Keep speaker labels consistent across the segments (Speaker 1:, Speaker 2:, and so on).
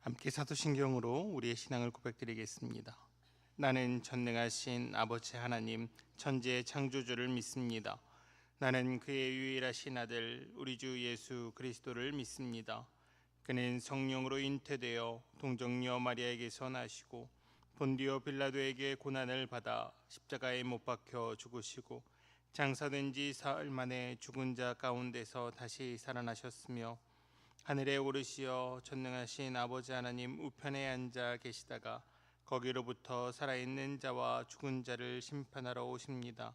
Speaker 1: 함께 사도신경으로 우리의 신앙을 고백드리겠습니다. 나는 전능하신 아버지 하나님 천지의 창조주를 믿습니다. 나는 그의 유일하신 아들 우리 주 예수 그리스도를 믿습니다. 그는 성령으로 잉태되어 동정녀 마리아에게서 나시고 본디오 빌라도에게 고난을 받아 십자가에 못 박혀 죽으시고 장사된 지 사흘 만에 죽은 자 가운데서 다시 살아나셨으며 하늘에 오르시어 전능하신 아버지 하나님 우편에 앉아 계시다가 거기로부터 살아있는 자와 죽은 자를 심판하러 오십니다.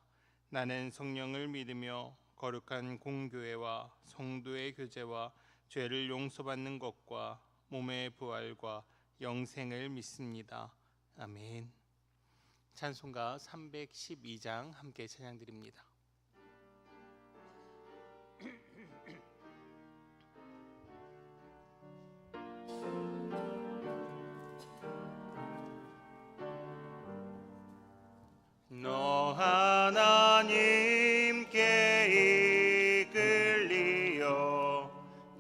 Speaker 1: 나는 성령을 믿으며 거룩한 공교회와 성도의 교제와 죄를 용서받는 것과 몸의 부활과 영생을 믿습니다. 아멘. 찬송가 312장 함께 찬양드립니다. 너 하나님께 이끌리어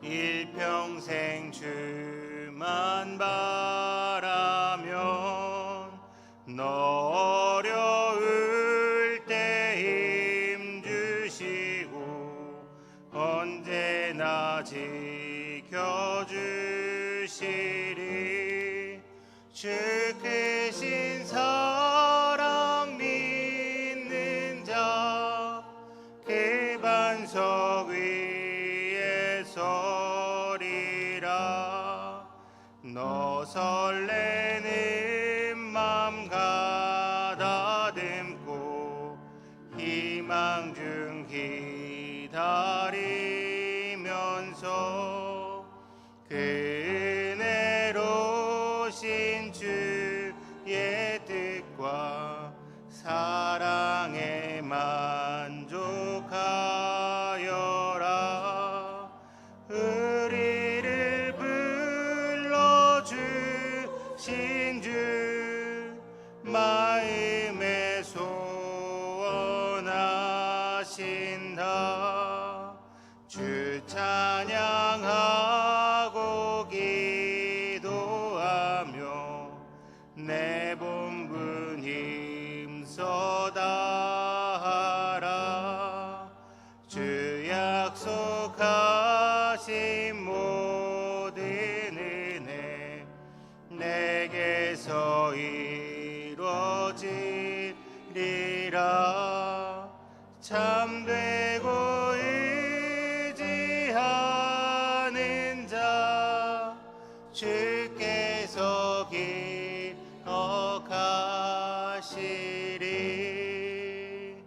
Speaker 1: 일평생 주만 바라면 너 어려울 때 힘주시고 언제나 지켜주시리. 주 크신 사랑 믿는 자 그 반석 위에 서리라. 너 설레는 맘 가다듬고 희망 중 기다리면서 그 은혜로신 주의 뜻과 사랑에 만족하여라. 우리를 불러주신 주 마음에 소원하신다. 주 찬양하고 기도하며 내 본분 힘써 다하라. 주 약속하신 모든 은혜 내게서 이루어지리라. 참되고 의지하는 자 주께서 기억하시리.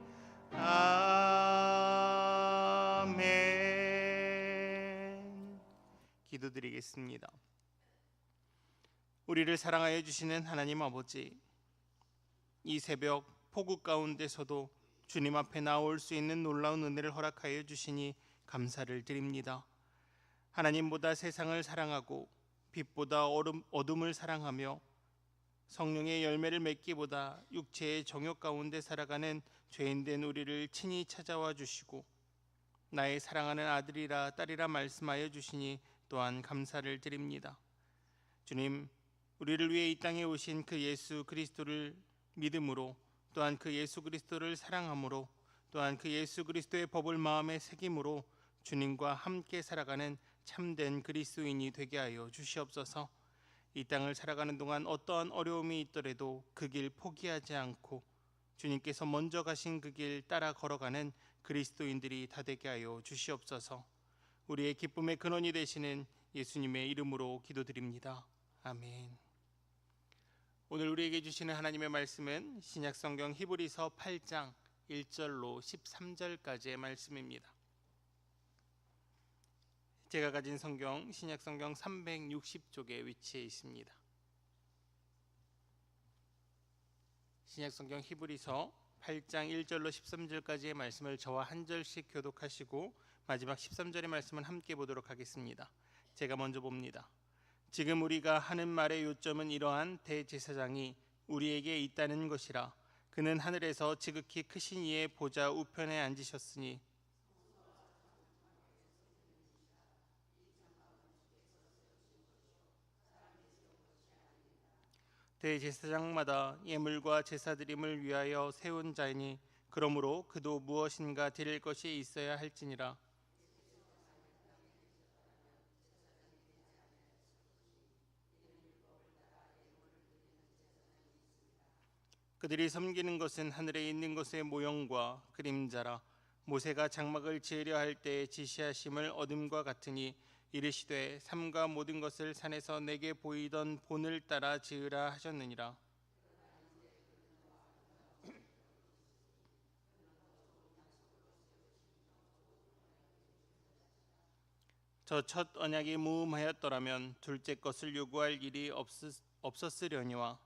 Speaker 1: 아멘. 기도드리겠습니다. 우리를 사랑하여 주시는 하나님 아버지, 이 새벽 폭우 가운데서도 주님 앞에 나올 수 있는 놀라운 은혜를 허락하여 주시니 감사를 드립니다. 하나님보다 세상을 사랑하고 빛보다 어둠을 사랑하며 성령의 열매를 맺기보다 육체의 정욕 가운데 살아가는 죄인된 우리를 친히 찾아와 주시고 나의 사랑하는 아들이라 딸이라 말씀하여 주시니 또한 감사를 드립니다. 주님, 우리를 위해 이 땅에 오신 그 예수 그리스도를 믿음으로, 또한 그 예수 그리스도를 사랑함으로, 또한 그 예수 그리스도의 법을 마음에 새김으로 주님과 함께 살아가는 참된 그리스도인이 되게 하여 주시옵소서. 이 땅을 살아가는 동안 어떠한 어려움이 있더라도 그 길 포기하지 않고 주님께서 먼저 가신 그 길 따라 걸어가는 그리스도인들이 다 되게 하여 주시옵소서. 우리의 기쁨의 근원이 되시는 예수님의 이름으로 기도드립니다. 아멘. 오늘 우리에게 주시는 하나님의 말씀은 신약성경 히브리서 8장 1절로 13절까지의 말씀입니다. 제가 가진 성경 신약성경 360쪽에 위치해 있습니다. 신약성경 히브리서 8장 1절로 13절까지의 말씀을 저와 한 절씩 교독하시고 마지막 13절의 말씀은 함께 보도록 하겠습니다. 제가 먼저 봅니다. 지금 우리가 하는 말의 요점은 이러한 대제사장이 우리에게 있다는 것이라. 그는 하늘에서 지극히 크신 이의 보좌 우편에 앉으셨으니 대제사장마다 예물과 제사드림을 위하여 세운 자이니 그러므로 그도 무엇인가 드릴 것이 있어야 할지니라. 그들이 섬기는 것은 하늘에 있는 것의 모형과 그림자라. 모세가 장막을 지으려 할 때에 지시하심을 얻음과 같으니 이르시되 삼가 모든 것을 산에서 내게 보이던 본을 따라 지으라 하셨느니라. 저 첫 언약이 무음하였더라면 둘째 것을 요구할 일이 없었으려니와.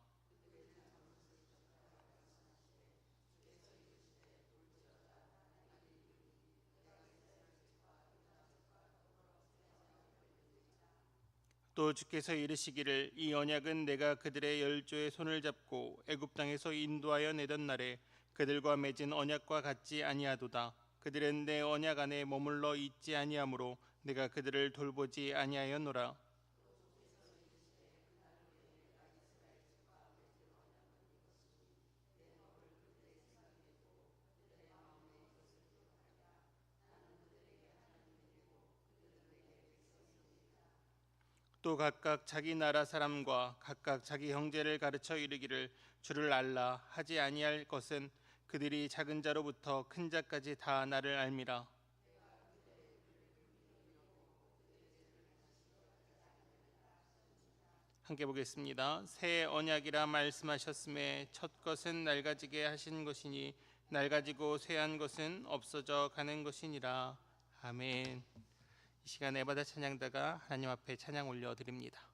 Speaker 1: 또 주께서 이르시기를 이 언약은 내가 그들의 열조의 손을 잡고 애굽 땅에서 인도하여 내던 날에 그들과 맺은 언약과 같지 아니하도다. 그들은 내 언약 안에 머물러 있지 아니하므로 내가 그들을 돌보지 아니하였노라. 또 각각 자기 나라 사람과 각각 자기 형제를 가르쳐 이르기를 주를 알라 하지 아니할 것은 그들이 작은 자로부터 큰 자까지 다 나를 알미라. 함께 보겠습니다. 새 언약이라 말씀하셨음에 첫 것은 낡아지게 하신 것이니 낡아지고 쇠한 것은 없어져 가는 것이니라. 아멘. 이 시간 에바다 찬양다가 하나님 앞에 찬양 올려드립니다.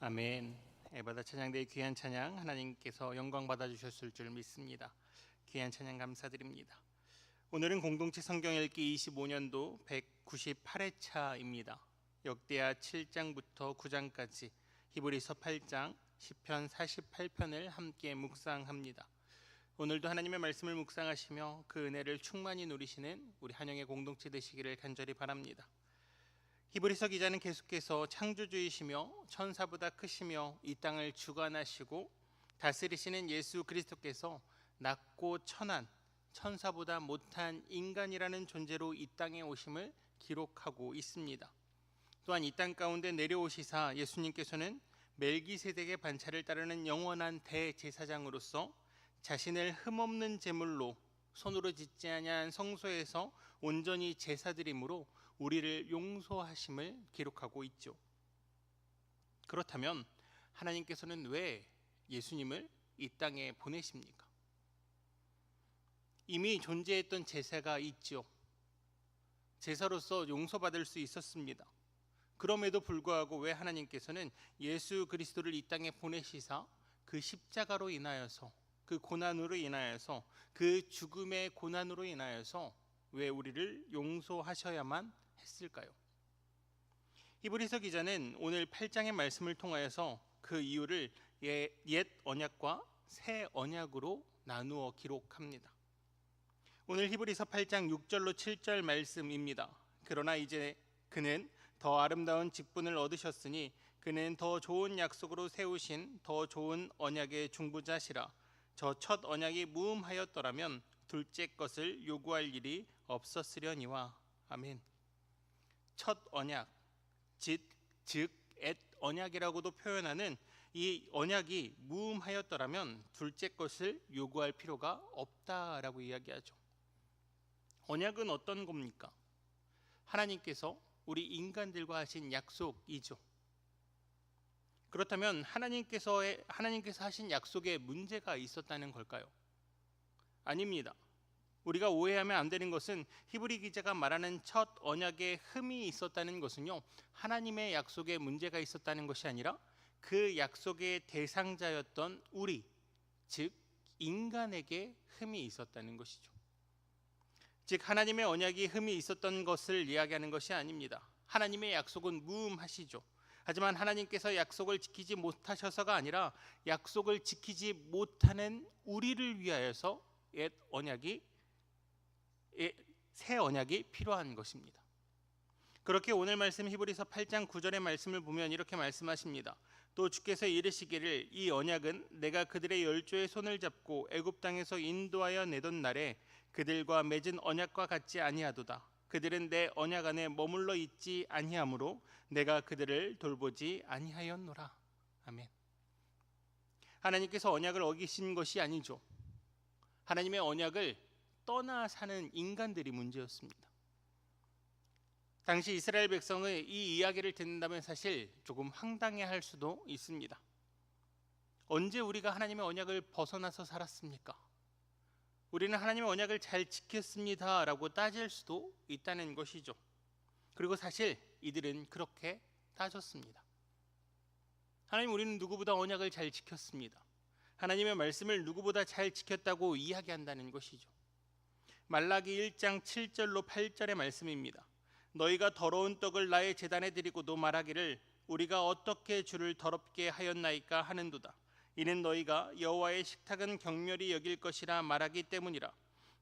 Speaker 1: 아멘. 에바다 찬양대의 귀한 찬양 하나님께서 영광 받아주셨을 줄 믿습니다. 귀한 찬양 감사드립니다. 오늘은 공동체 성경 읽기 25년도 198회차입니다. 역대하 7장부터 9장까지 히브리서 8장, 시편 48편을 함께 묵상합니다. 오늘도 하나님의 말씀을 묵상하시며 그 은혜를 충만히 누리시는 우리 한영의 공동체 되시기를 간절히 바랍니다. 히브리서 기자는 계속해서 창조주이시며 천사보다 크시며 이 땅을 주관하시고 다스리시는 예수 그리스도께서 낮고 천한 천사보다 못한 인간이라는 존재로 이 땅에 오심을 기록하고 있습니다. 또한 이 땅 가운데 내려오시사 예수님께서는 멜기세덱의 반차를 따르는 영원한 대제사장으로서 자신을 흠없는 제물로 손으로 짓지 아니한 성소에서 온전히 제사드림으로 우리를 용서하심을 기록하고 있죠. 그렇다면 하나님께서는 왜 예수님을 이 땅에 보내십니까? 이미 존재했던 제사가 있죠. 제사로서 용서받을 수 있었습니다. 그럼에도 불구하고 왜 하나님께서는 예수 그리스도를 이 땅에 보내시사 그 십자가로 인하여서, 그 고난으로 인하여서, 그 죽음의 고난으로 인하여서 왜 우리를 용서하셔야만 했을까요? 히브리서 기자는 오늘 8장의 말씀을 통하여서 그 이유를 옛 언약과 새 언약으로 나누어 기록합니다. 오늘 히브리서 8장 6절로 7절 말씀입니다. 그러나 이제 그는 더 아름다운 직분을 얻으셨으니 그는 더 좋은 약속으로 세우신 더 좋은 언약의 중보자시라. 저 첫 언약이 무음하였더라면 둘째 것을 요구할 일이 없었으려니와. 아멘. 첫 언약, 즉 옛 언약이라고도 표현하는 이 언약이 무음하였더라면 둘째 것을 요구할 필요가 없다라고 이야기하죠. 언약은 어떤 겁니까? 하나님께서 우리 인간들과 하신 약속이죠. 그렇다면 하나님께서 하신 약속에 문제가 있었다는 걸까요? 아닙니다. 우리가 오해하면 안 되는 것은 히브리 기자가 말하는 첫 언약에 흠이 있었다는 것은요, 하나님의 약속에 문제가 있었다는 것이 아니라 그 약속의 대상자였던 우리, 즉 인간에게 흠이 있었다는 것이죠. 즉 하나님의 언약이 흠이 있었던 것을 이야기하는 것이 아닙니다. 하나님의 약속은 무음하시죠. 하지만 하나님께서 약속을 지키지 못하셔서가 아니라 약속을 지키지 못하는 우리를 위하여서 새 언약이 필요한 것입니다. 그렇게 오늘 말씀 히브리서 8장 9절의 말씀을 보면 이렇게 말씀하십니다. 또 주께서 이르시기를 이 언약은 내가 그들의 열조의 손을 잡고 애굽 땅에서 인도하여 내던 날에 그들과 맺은 언약과 같지 아니하도다. 그들은 내 언약 안에 머물러 있지 아니하므로 내가 그들을 돌보지 아니하였노라. 아멘. 하나님께서 언약을 어기신 것이 아니죠. 하나님의 언약을 떠나 사는 인간들이 문제였습니다. 당시 이스라엘 백성의 이 이야기를 듣는다면 사실 조금 황당해할 수도 있습니다. 언제 우리가 하나님의 언약을 벗어나서 살았습니까? 우리는 하나님의 언약을 잘 지켰습니다 라고 따질 수도 있다는 것이죠. 그리고 사실 이들은 그렇게 따졌습니다. 하나님, 우리는 누구보다 언약을 잘 지켰습니다. 하나님의 말씀을 누구보다 잘 지켰다고 이야기한다는 것이죠. 말라기 1장 7절로 8절의 말씀입니다. 너희가 더러운 떡을 나의 제단에 드리고도 말하기를 우리가 어떻게 주를 더럽게 하였나이까 하는도다. 이는 너희가 여호와의 식탁은 경멸히 여길 것이라 말하기 때문이라.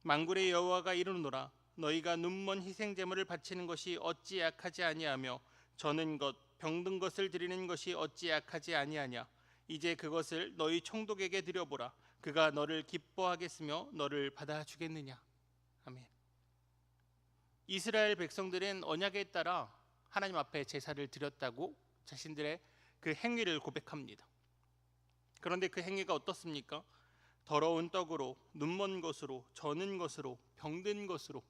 Speaker 1: 만군의 여호와가 이르노라. 너희가 눈먼 희생 제물을 바치는 것이 어찌 악하지 아니하며 저는 것 병든 것을 드리는 것이 어찌 악하지 아니하냐. 이제 그것을 너희 총독에게 드려보라. 그가 너를 기뻐하겠으며 너를 받아주겠느냐. 아멘. 이스라엘 백성들은 언약에 따라 하나님 앞에 제사를 드렸다고 자신들의 그 행위를 고백합니다. 그런데 그 행위가 어떻습니까? 더러운 떡으로, 눈먼 것으로, 저는 것으로, 병든 것으로,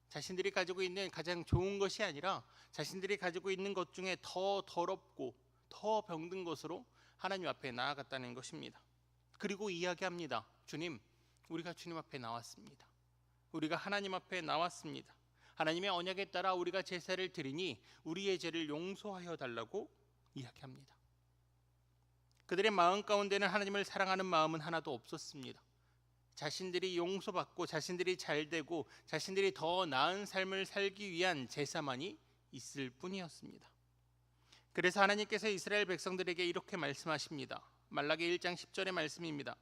Speaker 1: 자신들이 가지고 있는 가장 좋은 것이 아니라 자신들이 가지고 있는 것 중에 더 더럽고 더 병든 것으로 하나님 앞에 나아갔다는 것입니다. 그리고 이야기합니다. 주님, 우리가 주님 앞에 나왔습니다. 우리가 하나님 앞에 나왔습니다. 하나님의 언약에 따라 우리가 제사를 드리니 우리의 죄를 용서하여 달라고 이야기합니다. 그들의 마음 가운데는 하나님을 사랑하는 마음은 하나도 없었습니다. 자신들이 용서받고 자신들이 잘되고 자신들이 더 나은 삶을 살기 위한 제사만이 있을 뿐이었습니다. 그래서 하나님께서 이스라엘 백성들에게 이렇게 말씀하십니다. 말라기 1장 10절의 말씀입니다.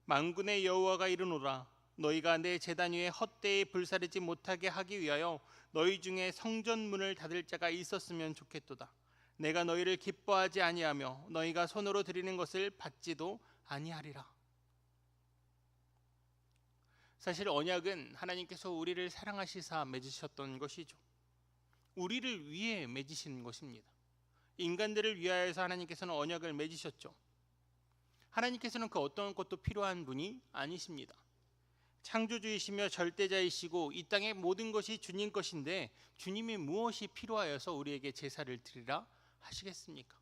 Speaker 1: 만군의 여호와가 이르노라. 너희가 내 제단 위에 헛되이 불사르지 못하게 하기 위하여 너희 중에 성전문을 닫을 자가 있었으면 좋겠도다. 내가 너희를 기뻐하지 아니하며 너희가 손으로 드리는 것을 받지도 아니하리라. 사실 언약은 하나님께서 우리를 사랑하시사 맺으셨던 것이죠. 우리를 위해 맺으시는 것입니다. 인간들을 위하여서 하나님께서는 언약을 맺으셨죠. 하나님께서는 그 어떤 것도 필요한 분이 아니십니다. 창조주이시며 절대자이시고 이 땅의 모든 것이 주님 것인데 주님이 무엇이 필요하여서 우리에게 제사를 드리라 하시겠습니까?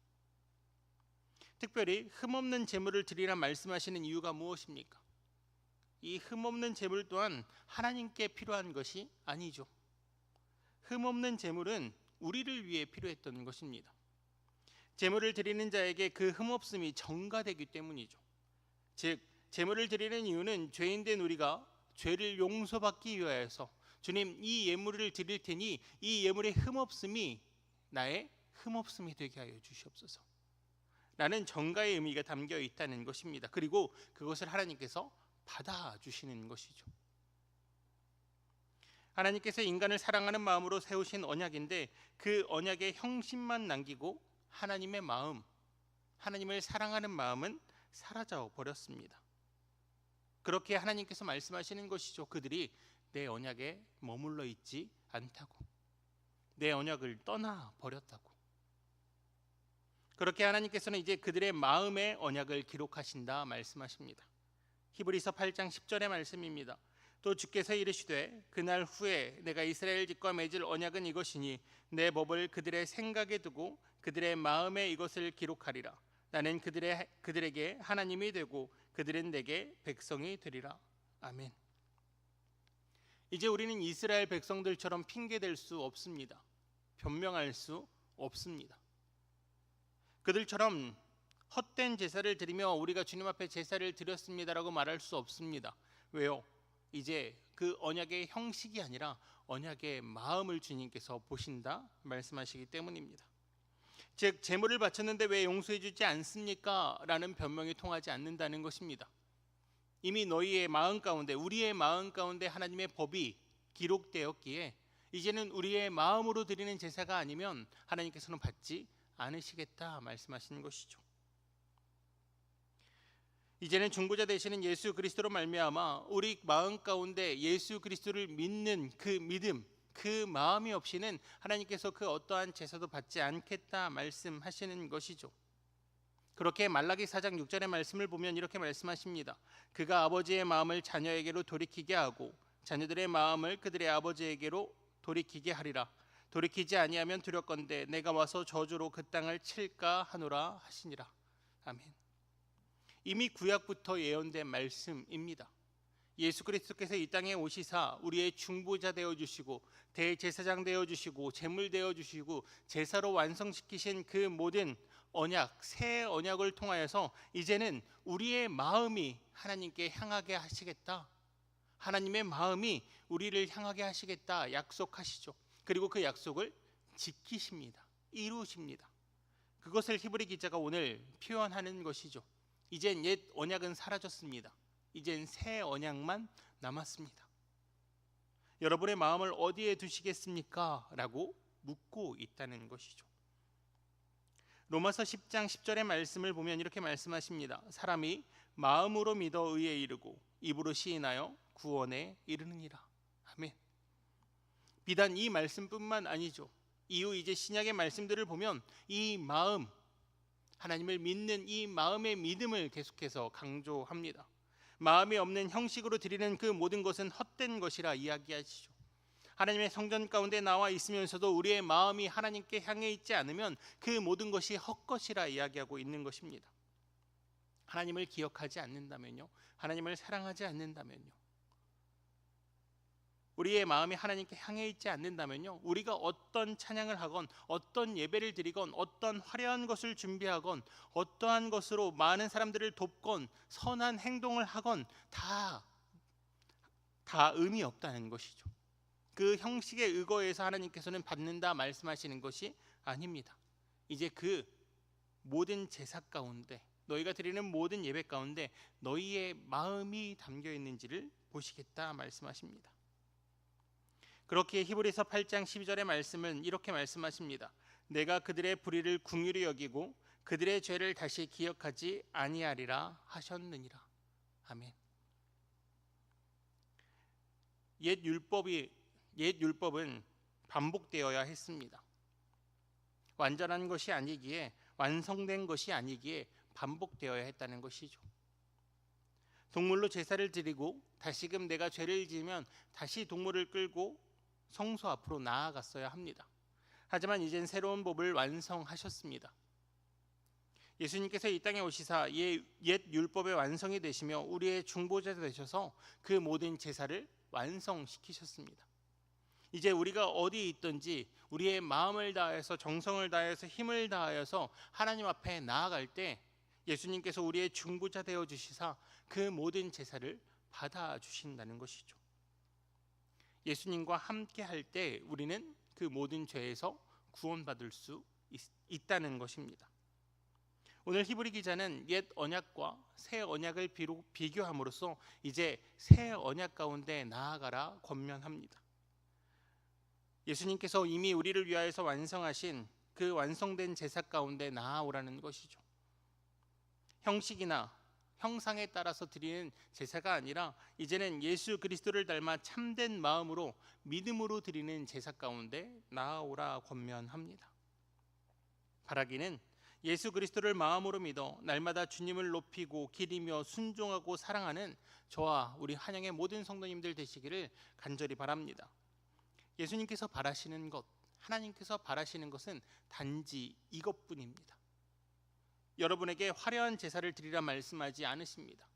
Speaker 1: 특별히 흠없는 제물을 드리라 말씀하시는 이유가 무엇입니까? 이 흠없는 제물 또한 하나님께 필요한 것이 아니죠. 흠없는 제물은 우리를 위해 필요했던 것입니다. 제물을 드리는 자에게 그 흠없음이 전가되기 때문이죠. 즉 제물을 드리는 이유는 죄인된 우리가 죄를 용서받기 위하여서 주님 이 예물을 드릴 테니 이 예물의 흠없음이 나의 흠없음이 되게 하여 주시옵소서 라는 전가의 의미가 담겨 있다는 것입니다. 그리고 그것을 하나님께서 받아주시는 것이죠. 하나님께서 인간을 사랑하는 마음으로 세우신 언약인데 그 언약의 형식만 남기고 하나님의 마음, 하나님을 사랑하는 마음은 사라져 버렸습니다. 그렇게 하나님께서 말씀하시는 것이죠. 그들이 내 언약에 머물러 있지 않다고, 내 언약을 떠나 버렸다고. 그렇게 하나님께서는 이제 그들의 마음의 언약을 기록하신다 말씀하십니다. 히브리서 8장 10절의 말씀입니다. 또 주께서 이르시되 그날 후에 내가 이스라엘 집과 맺을 언약은 이것이니 내 법을 그들의 생각에 두고 그들의 마음에 이것을 기록하리라. 나는 그들에게 하나님이 되고 그들은 내게 백성이 되리라. 아멘. 이제 우리는 이스라엘 백성들처럼 핑계댈 수 없습니다. 변명할 수 없습니다. 그들처럼 헛된 제사를 드리며 우리가 주님 앞에 제사를 드렸습니다라고 말할 수 없습니다. 왜요? 이제 그 언약의 형식이 아니라 언약의 마음을 주님께서 보신다 말씀하시기 때문입니다. 즉 제물을 바쳤는데 왜 용서해 주지 않습니까? 라는 변명이 통하지 않는다는 것입니다. 이미 너희의 마음 가운데, 우리의 마음 가운데 하나님의 법이 기록되었기에 이제는 우리의 마음으로 드리는 제사가 아니면 하나님께서는 받지 않으시겠다 말씀하시는 것이죠. 이제는 중보자 되시는 예수 그리스도로 말미암아 우리 마음 가운데 예수 그리스도를 믿는 그 믿음, 그 마음이 없이는 하나님께서 그 어떠한 제사도 받지 않겠다 말씀하시는 것이죠. 그렇게 말라기 4장 6절의 말씀을 보면 이렇게 말씀하십니다. 그가 아버지의 마음을 자녀에게로 돌이키게 하고 자녀들의 마음을 그들의 아버지에게로 돌이키게 하리라. 돌이키지 아니하면 두렵건대 내가 와서 저주로 그 땅을 칠까 하노라 하시니라. 아멘. 이미 구약부터 예언된 말씀입니다. 예수 그리스도께서 이 땅에 오시사 우리의 중보자 되어 주시고 대제사장 되어 주시고 제물 되어 주시고 제사로 완성시키신 그 모든 언약, 새 언약을 통하여서 이제는 우리의 마음이 하나님께 향하게 하시겠다. 하나님의 마음이 우리를 향하게 하시겠다 약속하시죠. 그리고 그 약속을 지키십니다. 이루십니다. 그것을 히브리 기자가 오늘 표현하는 것이죠. 이젠 옛 언약은 사라졌습니다. 이젠 새 언약만 남았습니다. 여러분의 마음을 어디에 두시겠습니까? 라고 묻고 있다는 것이죠. 로마서 10장 10절의 말씀을 보면 이렇게 말씀하십니다. 사람이 마음으로 믿어 의에 이르고 입으로 시인하여 구원에 이르느니라. 아멘. 비단 이 말씀뿐만 아니죠. 이후 이제 신약의 말씀들을 보면 이 마음, 하나님을 믿는 이 마음의 믿음을 계속해서 강조합니다. 마음이 없는 형식으로 드리는 그 모든 것은 헛된 것이라 이야기하시죠. 하나님의 성전 가운데 나와 있으면서도 우리의 마음이 하나님께 향해 있지 않으면 그 모든 것이 헛것이라 이야기하고 있는 것입니다. 하나님을 기억하지 않는다면요, 하나님을 사랑하지 않는다면요, 우리의 마음이 하나님께 향해 있지 않는다면요, 우리가 어떤 찬양을 하건 어떤 예배를 드리건 어떤 화려한 것을 준비하건 어떠한 것으로 많은 사람들을 돕건 선한 행동을 하건 다 의미 없다는 것이죠. 그 형식에 의거해서 하나님께서는 받는다 말씀하시는 것이 아닙니다. 이제 그 모든 제사 가운데, 너희가 드리는 모든 예배 가운데 너희의 마음이 담겨 있는지를 보시겠다 말씀하십니다. 그렇게 히브리서 8장 12절의 말씀은 이렇게 말씀하십니다. 내가 그들의 불의를 긍휼히 여기고 그들의 죄를 다시 기억하지 아니하리라 하셨느니라. 아멘. 옛 율법은 반복되어야 했습니다. 완전한 것이 아니기에, 완성된 것이 아니기에 반복되어야 했다는 것이죠. 동물로 제사를 드리고 다시금 내가 죄를 지으면 다시 동물을 끌고 성소 앞으로 나아갔어야 합니다. 하지만 이젠 새로운 법을 완성하셨습니다. 예수님께서 이 땅에 오시사 옛 율법의 완성이 되시며 우리의 중보자 되셔서 그 모든 제사를 완성시키셨습니다. 이제 우리가 어디 있든지 우리의 마음을 다해서, 정성을 다해서, 힘을 다하여서 하나님 앞에 나아갈 때 예수님께서 우리의 중보자 되어 주시사 그 모든 제사를 받아 주신다는 것이죠. 예수님과 함께 할 때 우리는 그 모든 죄에서 구원받을 수 있다는 것입니다. 오늘 히브리 기자는 옛 언약과 새 언약을 비교함으로써 이제 새 언약 가운데 나아가라 권면합니다. 예수님께서 이미 우리를 위하여서 완성하신 그 완성된 제사 가운데 나아오라는 것이죠. 형식이나 형상에 따라서 드리는 제사가 아니라 이제는 예수 그리스도를 닮아 참된 마음으로, 믿음으로 드리는 제사 가운데 나아오라 권면합니다. 바라기는 예수 그리스도를 마음으로 믿어 날마다 주님을 높이고 기리며 순종하고 사랑하는 저와 우리 한영의 모든 성도님들 되시기를 간절히 바랍니다. 예수님께서 바라시는 것, 하나님께서 바라시는 것은 단지 이것뿐입니다. 여러분에게 화려한 제사를 드리라 말씀하지 않으십니다.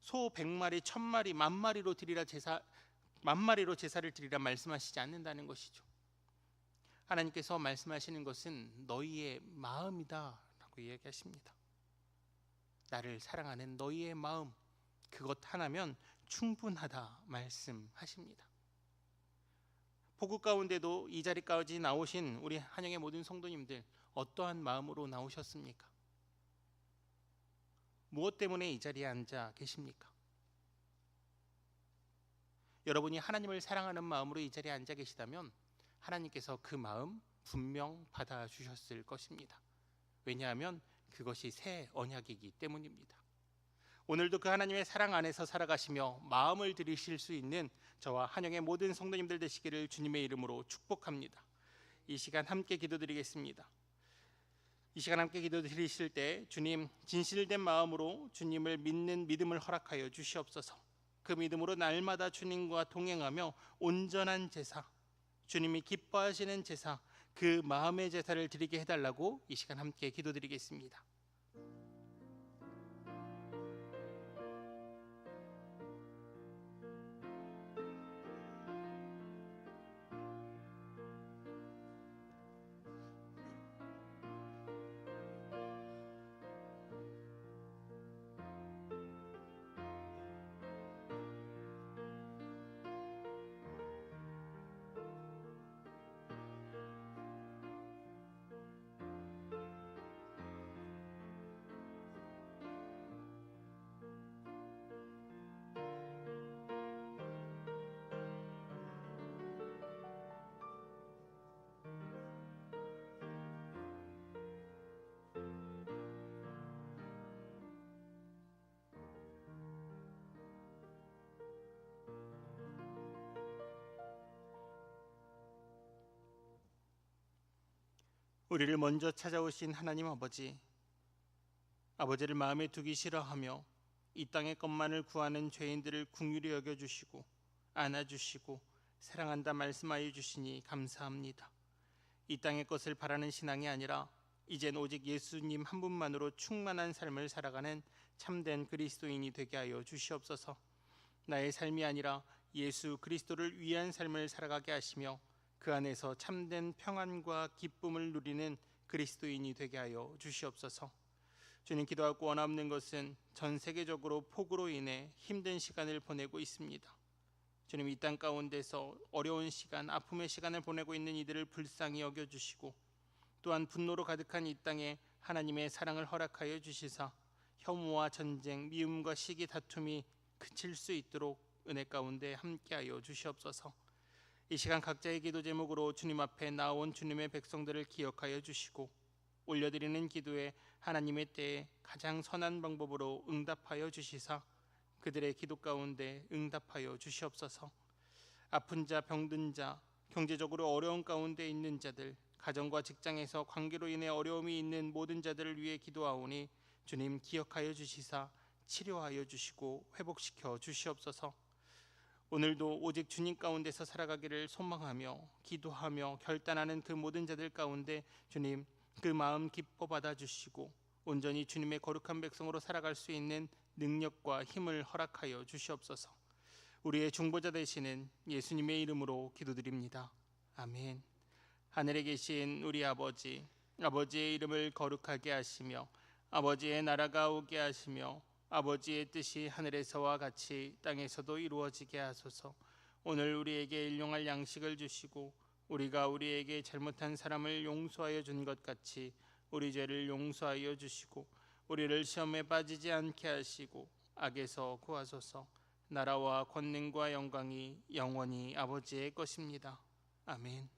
Speaker 1: 소 100마리, 1000마리, 10,000마리로 만마리로 제사를 드리라 말씀하시지 않는다는 것이죠. 하나님께서 말씀하시는 것은 너희의 마음이다 라고 이야기하십니다. 나를 사랑하는 너희의 마음, 그것 하나면 충분하다 말씀하십니다. 폭우 가운데도 이 자리까지 나오신 우리 한영의 모든 성도님들, 어떠한 마음으로 나오셨습니까? 무엇 때문에 이 자리에 앉아 계십니까? 여러분이 하나님을 사랑하는 마음으로 이 자리에 앉아 계시다면 하나님께서 그 마음 분명 받아주셨을 것입니다. 왜냐하면 그것이 새 언약이기 때문입니다. 오늘도 그 하나님의 사랑 안에서 살아가시며 마음을 드리실 수 있는 저와 한영의 모든 성도님들 되시기를 주님의 이름으로 축복합니다. 이 시간 함께 기도드리겠습니다. 이 시간 함께 기도드리실 때 주님, 진실된 마음으로 주님을 믿는 믿음을 허락하여 주시옵소서. 그 믿음으로 날마다 주님과 동행하며 온전한 제사, 주님이 기뻐하시는 제사, 그 마음의 제사를 드리게 해달라고 이 시간 함께 기도드리겠습니다. 우리를 먼저 찾아오신 하나님 아버지를 마음에 두기 싫어하며 이 땅의 것만을 구하는 죄인들을 긍휼히 여겨주시고 안아주시고 사랑한다 말씀하여 주시니 감사합니다. 이 땅의 것을 바라는 신앙이 아니라 이젠 오직 예수님 한 분만으로 충만한 삶을 살아가는 참된 그리스도인이 되게 하여 주시옵소서. 나의 삶이 아니라 예수 그리스도를 위한 삶을 살아가게 하시며 그 안에서 참된 평안과 기쁨을 누리는 그리스도인이 되게 하여 주시옵소서. 주님, 기도하고 원하옵는 것은 전 세계적으로 폭우로 인해 힘든 시간을 보내고 있습니다. 주님, 이 땅 가운데서 어려운 시간, 아픔의 시간을 보내고 있는 이들을 불쌍히 여겨주시고 또한 분노로 가득한 이 땅에 하나님의 사랑을 허락하여 주시사 혐오와 전쟁, 미움과 시기, 다툼이 그칠 수 있도록 은혜 가운데 함께하여 주시옵소서. 이 시간 각자의 기도 제목으로 주님 앞에 나온 주님의 백성들을 기억하여 주시고 올려드리는 기도에 하나님의 때에 가장 선한 방법으로 응답하여 주시사 그들의 기도 가운데 응답하여 주시옵소서. 아픈 자, 병든 자, 경제적으로 어려운 가운데 있는 자들, 가정과 직장에서 관계로 인해 어려움이 있는 모든 자들을 위해 기도하오니 주님 기억하여 주시사 치료하여 주시고 회복시켜 주시옵소서. 오늘도 오직 주님 가운데서 살아가기를 소망하며 기도하며 결단하는 그 모든 자들 가운데 주님 그 마음 기뻐 받아주시고 온전히 주님의 거룩한 백성으로 살아갈 수 있는 능력과 힘을 허락하여 주시옵소서. 우리의 중보자 되시는 예수님의 이름으로 기도드립니다. 아멘. 하늘에 계신 우리 아버지, 아버지의 이름을 거룩하게 하시며 아버지의 나라가 오게 하시며 아버지의 뜻이 하늘에서와 같이 땅에서도 이루어지게 하소서. 오늘 우리에게 일용할 양식을 주시고 우리가 우리에게 잘못한 사람을 용서하여 준 것 같이 우리 죄를 용서하여 주시고 우리를 시험에 빠지지 않게 하시고 악에서 구하소서. 나라와 권능과 영광이 영원히 아버지의 것입니다. 아멘.